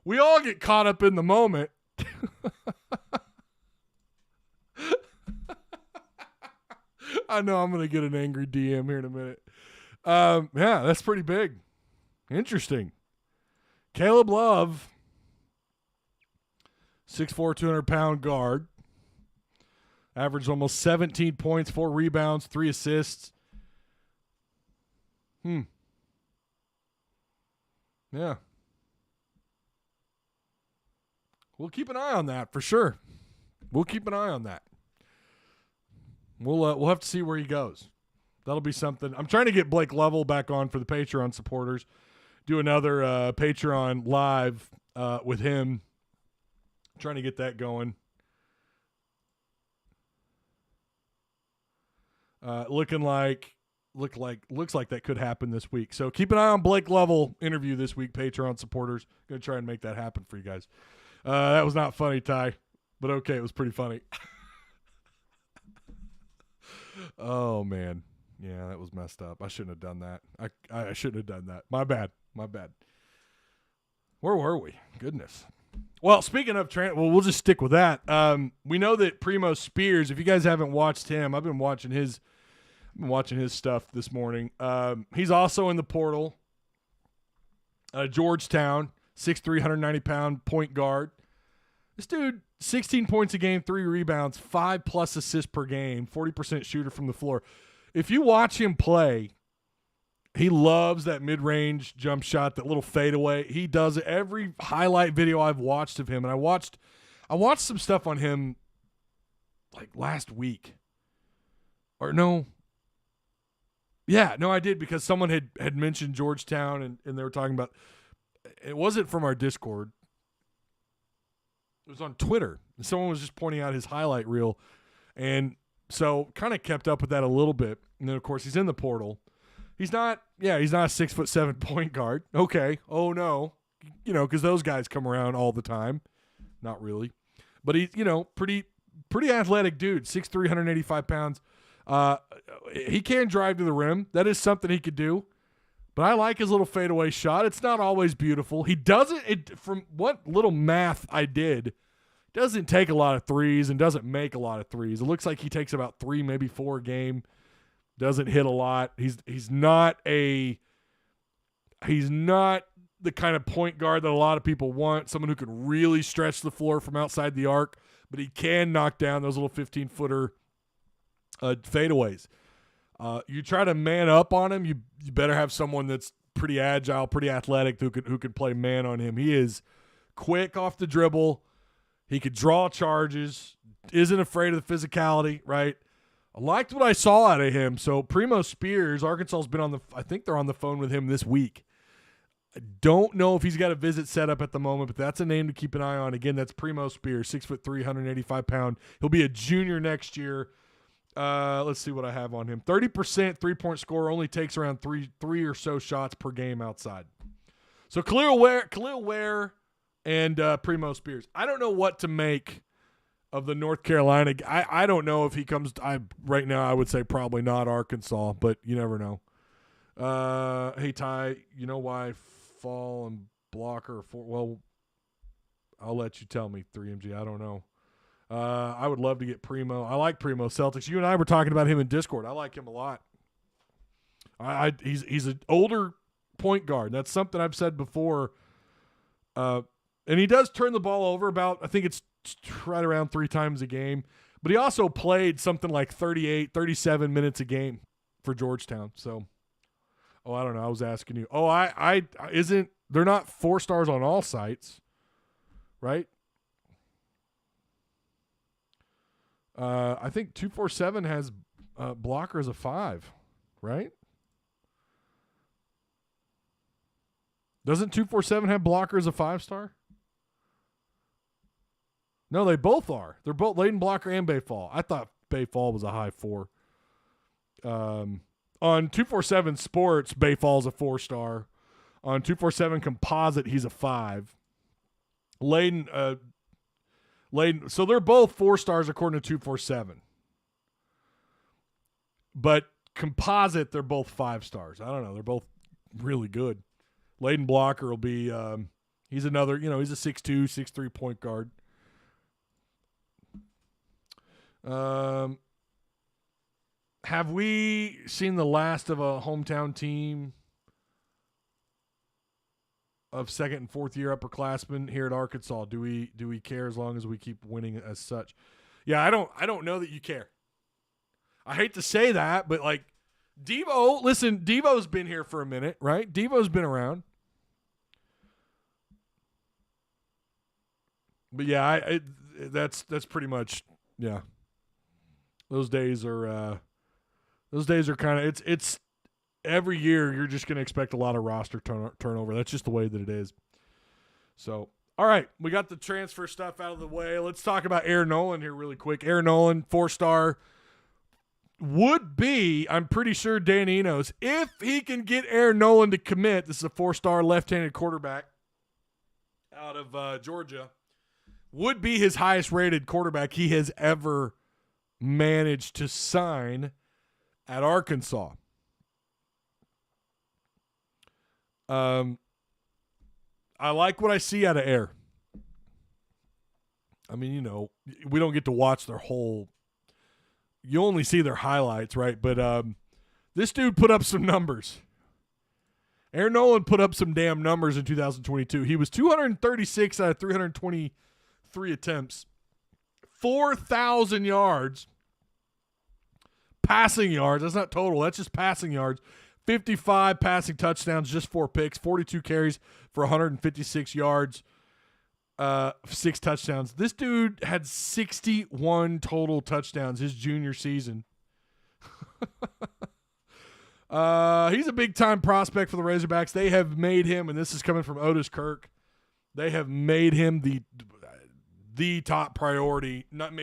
We all get caught up in the moment. I know I'm going to get an angry DM here in a minute. Yeah, that's pretty big. Interesting. Caleb Love, 6'4", 200-pound guard. Averaged almost 17 points, 4 rebounds, 3 assists. Yeah. We'll keep an eye on that for sure. We'll keep an eye on that. We'll have to see where he goes. That'll be something. I'm trying to get Blake Lovell back on for the Patreon supporters. Do another Patreon live with him. Trying to get that going. Looks like that could happen this week. So keep an eye on Blake Lovell interview this week, Patreon supporters. Going to try and make that happen for you guys. That was not funny, Ty, but okay, it was pretty funny. Oh, man. Yeah, that was messed up. I shouldn't have done that. I shouldn't have done that. My bad. Where were we? Goodness. Well, speaking of we'll just stick with that. We know that Primo Spears, if you guys haven't watched him, I've been watching his stuff this morning. He's also in the portal. Georgetown, 6'3", 190-pound point guard. This dude, 16 points a game, 3 rebounds, 5+ assists per game, 40% shooter from the floor. If you watch him play, he loves that mid-range jump shot, that little fadeaway. He does it. Every highlight video I've watched of him, and I watched some stuff on him like last week. Or no. Yeah, no, I did, because someone had mentioned Georgetown, and they were talking about – it wasn't from our Discord. It was on Twitter. And someone was just pointing out his highlight reel. And so kind of kept up with that a little bit. And then, of course, he's in the portal. He's not a 6'7" point guard. Okay. Oh, no. Because those guys come around all the time. Not really. But he's, pretty athletic dude, 6'3", 185 pounds. He can drive to the rim. That is something he could do. But I like his little fadeaway shot. It's not always beautiful. He doesn't, from what little math I did, doesn't take a lot of threes and doesn't make a lot of threes. It looks like he takes about 3, maybe 4 a game. Doesn't hit a lot. He's not the kind of point guard that a lot of people want, someone who can really stretch the floor from outside the arc, but he can knock down those little 15-footer fadeaways. You try to man up on him, you better have someone that's pretty agile, pretty athletic, who could play man on him. He is quick off the dribble. He could draw charges, isn't afraid of the physicality, right? I liked what I saw out of him. So Primo Spears, Arkansas's been I think they're on the phone with him this week. I don't know if he's got a visit set up at the moment, but that's a name to keep an eye on. Again, that's Primo Spears, 6'3", 185-pound. He'll be a junior next year. Let's see what I have on him. 30% three-point scorer, only takes around three or so shots per game outside. So Kel'el Ware, and Primo Spears. I don't know what to make of the North Carolina. I don't know if he comes. Right now I would say probably not Arkansas, but you never know. Hey Ty, you know why fall and blocker for? Well, I'll let you tell me. 3MG. I don't know. I would love to get Primo. I like Primo Celtics. You and I were talking about him in Discord. I like him a lot. He's an older point guard. That's something I've said before. And he does turn the ball over about, I think it's right around 3 times a game. But he also played something like 38, 37 minutes a game for Georgetown. So, I don't know. I was asking you. They're not 4 stars on all sites, right? I think 247 has blocker as a 5, right? Doesn't 247 have blocker as a 5-star? No, they both are. They're both Layden Blocker and Bayfall. I thought Bayfall was a high 4. On 247 Sports, Bayfall's a 4-star. On 247 Composite, he's a 5. Layden, so they're both 4 stars according to 247. But Composite, they're both 5 stars. I don't know. They're both really good. Layden Blocker will be, he's another, he's a 6'2", 6'3" point guard. Have we seen the last of a hometown team of second and fourth year upperclassmen here at Arkansas? Do we care as long as we keep winning as such? Yeah, I don't know that you care. I hate to say that, but like Devo's been here for a minute, right? Devo's been around. But yeah, that's pretty much, yeah. Those days are kind of it's every year you're just going to expect a lot of roster turnover. That's just the way that it is. So, all right, we got the transfer stuff out of the way. Let's talk about Aaron Noland here really quick. Aaron Noland, 4-star, would be, I'm pretty sure Danny knows, if he can get Aaron Noland to commit. This is a 4-star left-handed quarterback out of Georgia. Would be his highest rated quarterback he has ever managed to sign at Arkansas. I like what I see out of Air. I mean, we don't get to watch their whole. You only see their highlights, right? But this dude put up some numbers. Aaron Noland put up some damn numbers in 2022. He was 236 out of 323 attempts, 4,000 yards. Passing yards, that's not total, that's just passing yards. 55 passing touchdowns, just 4 picks, 42 carries for 156 yards, 6 touchdowns. This dude had 61 total touchdowns his junior season. He's a big-time prospect for the Razorbacks. They have made him, and this is coming from Otis Kirk, they have made him the top priority, but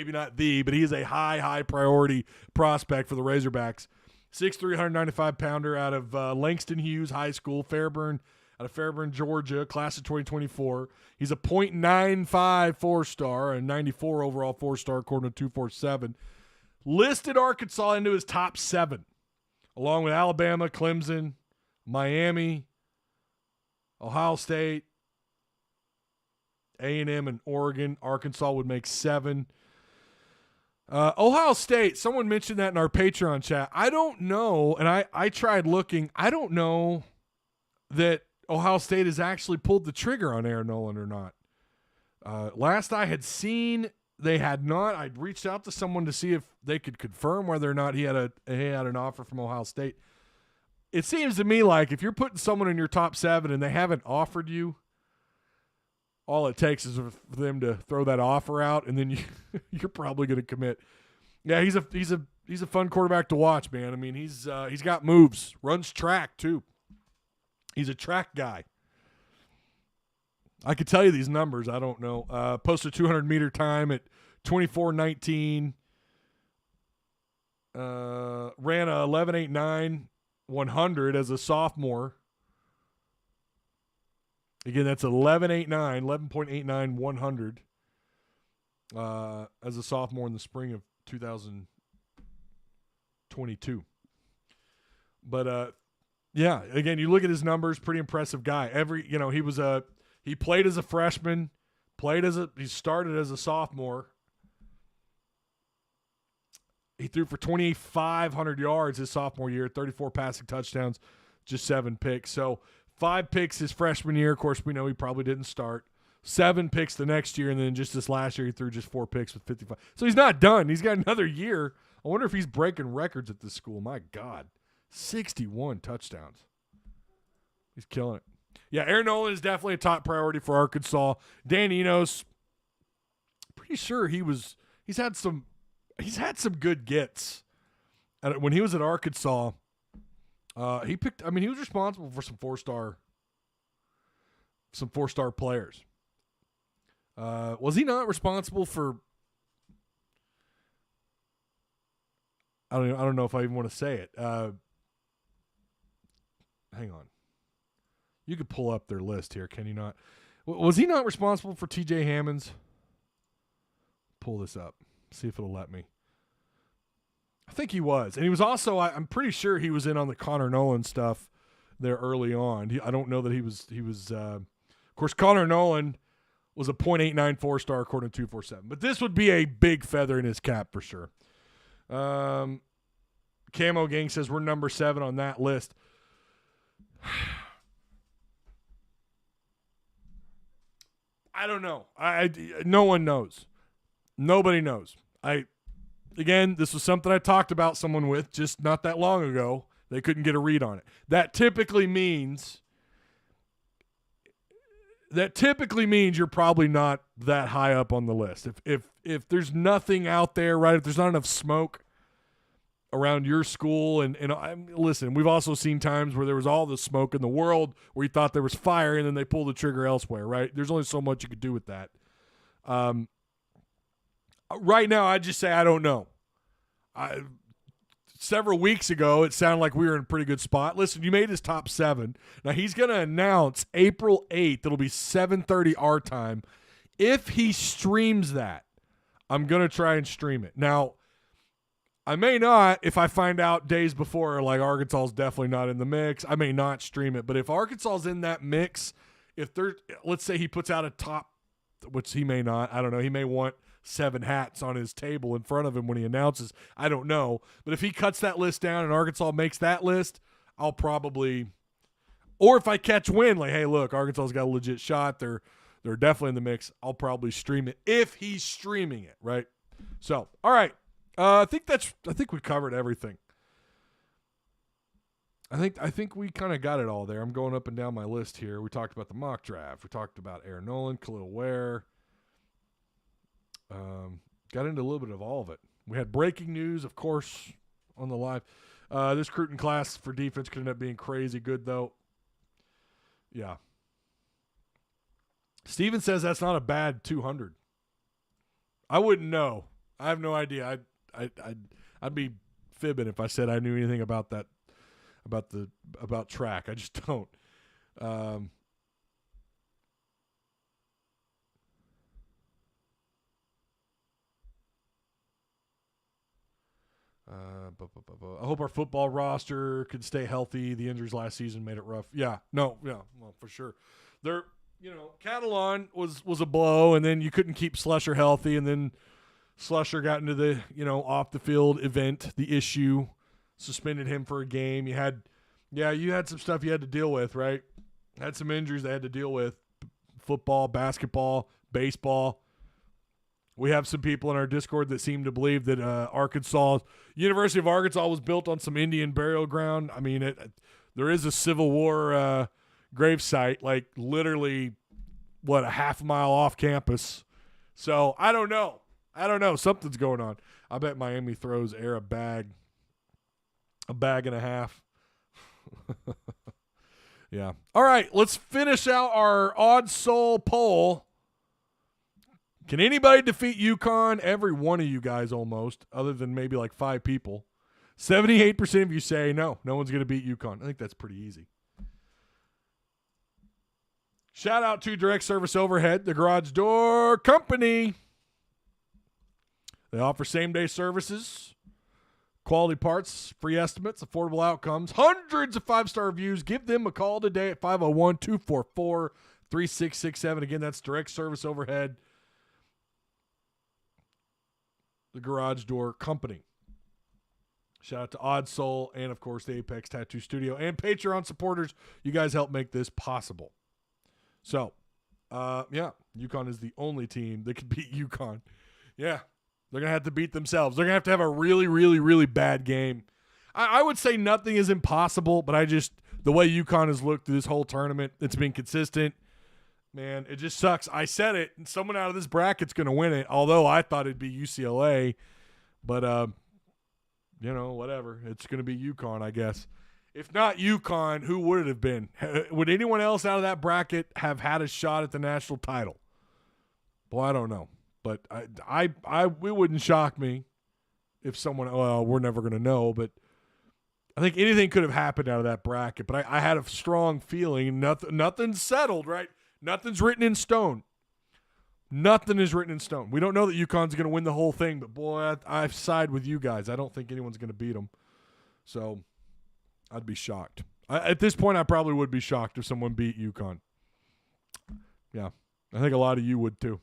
he is a high priority prospect for the Razorbacks. 6'3", 195-pounder out of Langston Hughes High School, Fairburn, out of Fairburn, Georgia, class of 2024. He's a .95 4-star and 94 overall 4-star according to 247. Listed Arkansas into his top 7, along with Alabama, Clemson, Miami, Ohio State, A&M, and Oregon. Arkansas would make 7. Ohio State, someone mentioned that in our Patreon chat. I don't know, and I tried looking. I don't know that Ohio State has actually pulled the trigger on Aaron Noland or not. Last I had seen, they had not. I'd reached out to someone to see if they could confirm whether or not he had an offer from Ohio State. It seems to me like if you're putting someone in your top 7 and they haven't offered you, all it takes is for them to throw that offer out, and then you're probably going to commit. Yeah, he's a fun quarterback to watch, man. I mean, he's got moves, runs track too. He's a track guy. I could tell you these numbers. I don't know. Posted 200-meter time at 24:19. Ran a 11.89 100 as a sophomore. Again, that's 11.89, 100 as a sophomore in the spring of 2022. But yeah, again, you look at his numbers, pretty impressive guy. He played as a freshman, he started as a sophomore. He threw for 2,500 yards his sophomore year, 34 passing touchdowns, just 7 picks. So 5 picks his freshman year. Of course, we know he probably didn't start. 7 picks the next year, and then just this last year he threw just 4 picks with 55. So he's not done. He's got another year. I wonder if he's breaking records at this school. My God, 61 touchdowns. He's killing it. Yeah, Aaron Noland is definitely a top priority for Arkansas. Dan Enos, pretty sure he's had some good gets. When he was at Arkansas, he was responsible for some four-star players. Was he not responsible for? I don't know if I even want to say it. Hang on. You could pull up their list here, can you not? Was he not responsible for T.J. Hammonds? Pull this up. See if it'll let me. I think he was. And he was also, I'm pretty sure he was in on the Connor Noland stuff there early on. I don't know that he was of course, Connor Noland was a .894 star according to 247. But this would be a big feather in his cap for sure. Camo Gang says we're number 7 on that list. I don't know. No one knows. Nobody knows. Again, this was something I talked about someone with just not that long ago. They couldn't get a read on it. That typically means you're probably not that high up on the list. If there's nothing out there, right? If there's not enough smoke around your school, and listen, we've also seen times where there was all the smoke in the world where you thought there was fire, and then they pulled the trigger elsewhere, right? There's only so much you could do with that. Right now, I'd just say I don't know. Several weeks ago, it sounded like we were in a pretty good spot. Listen, you made his top 7. Now, he's going to announce April 8th. It'll be 7:30 our time. If he streams that, I'm going to try and stream it. Now, I may not if I find out days before, like Arkansas is definitely not in the mix. I may not stream it. But if Arkansas is in that mix, let's say he puts out a top, which he may not. I don't know. He may want 7 hats on his table in front of him when he announces. I don't know. But if he cuts that list down and Arkansas makes that list, I'll probably – or if I catch wind, like, hey, look, Arkansas's got a legit shot. They're definitely in the mix. I'll probably stream it if he's streaming it, right? So, all right. I think we covered everything. I think we kind of got it all there. I'm going up and down my list here. We talked about the mock draft. We talked about Aaron Noland, Kel'el Ware. Got into a little bit of all of it. We had breaking news, of course, on the live. This recruiting class for defense could end up being crazy good, though. Yeah. Steven says that's not a bad 200. I wouldn't know. I have no idea. I'd be fibbing if I said I knew anything about that, about track. I just don't. I hope our football roster could stay healthy. The injuries last season made it rough. Yeah, well, for sure. Catalan was a blow, and then you couldn't keep Slusher healthy, and then Slusher got into the, off the field event, the issue, suspended him for a game. You had some stuff you had to deal with, right? Had some injuries they had to deal with. Football, basketball, baseball. We have some people in our Discord that seem to believe that University of Arkansas was built on some Indian burial ground. I mean, there is a Civil War gravesite, like literally, a half mile off campus. So I don't know. Something's going on. I bet Miami throws Air a bag and a half. Yeah. All right, let's finish out our Odd Soul poll. Can anybody defeat UConn? Every one of you guys almost, other than maybe like 5 people. 78% of you say no one's going to beat UConn. I think that's pretty easy. Shout out to Direct Service Overhead, the garage door company. They offer same-day services, quality parts, free estimates, affordable outcomes, hundreds of 5-star reviews. Give them a call today at 501-244-3667. Again, that's Direct Service Overhead, the garage door company. Shout out to Odd Soul and, of course, the Apex Tattoo Studio and Patreon supporters. You guys help make this possible. So, UConn is the only team that could beat UConn. Yeah, they're going to have to beat themselves. They're going to have a really, really, really bad game. I would say nothing is impossible, but the way UConn has looked through this whole tournament, it's been consistent. Man, it just sucks. I said it, and someone out of this bracket's going to win it, although I thought it'd be UCLA. But, whatever. It's going to be UConn, I guess. If not UConn, who would it have been? Would anyone else out of that bracket have had a shot at the national title? Well, I don't know. But it wouldn't shock me if someone, well, we're never going to know, but I think anything could have happened out of that bracket. But I had a strong feeling nothing's settled, right? Nothing's written in stone. Nothing is written in stone. We don't know that UConn's going to win the whole thing, but boy, I side with you guys. I don't think anyone's going to beat them. So I'd be shocked. At this point, I probably would be shocked if someone beat UConn. Yeah, I think a lot of you would too.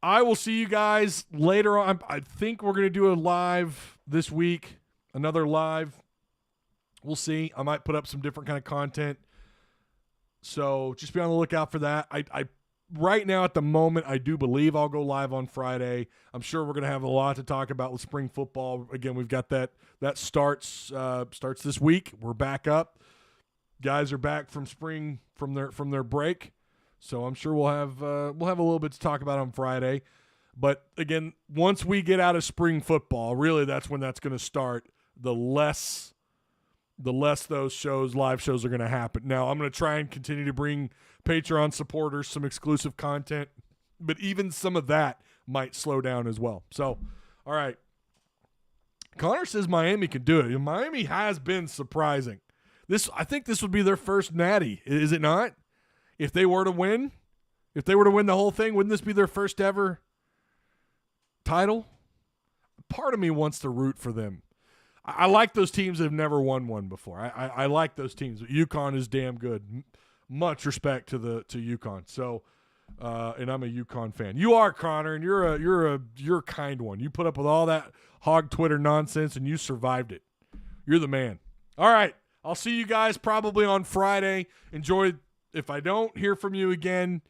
I will see you guys later on. I think we're going to do a live this week, another live. We'll see. I might put up some different kind of content. So just be on the lookout for that. I right now at the moment, I do believe I'll go live on Friday. I'm sure we're going to have a lot to talk about with spring football. Again, we've got that starts this week. We're back up. Guys are back from spring from their break. So I'm sure we'll have a little bit to talk about on Friday. But again, once we get out of spring football, really that's when that's going to start. The less those live shows are going to happen. Now, I'm going to try and continue to bring Patreon supporters some exclusive content, but even some of that might slow down as well. So, all right. Connor says Miami can do it. Miami has been surprising. I think this would be their first natty, is it not? If they were to win the whole thing, wouldn't this be their first ever title? Part of me wants to root for them. I like those teams that have never won one before. I like those teams. UConn is damn good. Much respect to UConn. So, and I'm a UConn fan. You are, Connor, and you're a kind one. You put up with all that hog Twitter nonsense, and you survived it. You're the man. All right, I'll see you guys probably on Friday. Enjoy. If I don't hear from you again,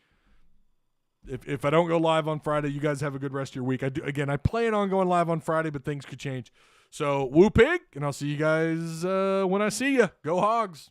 if I don't go live on Friday, you guys have a good rest of your week. I plan on going live on Friday, but things could change. So, woo pig, and I'll see you guys when I see you. Go Hogs.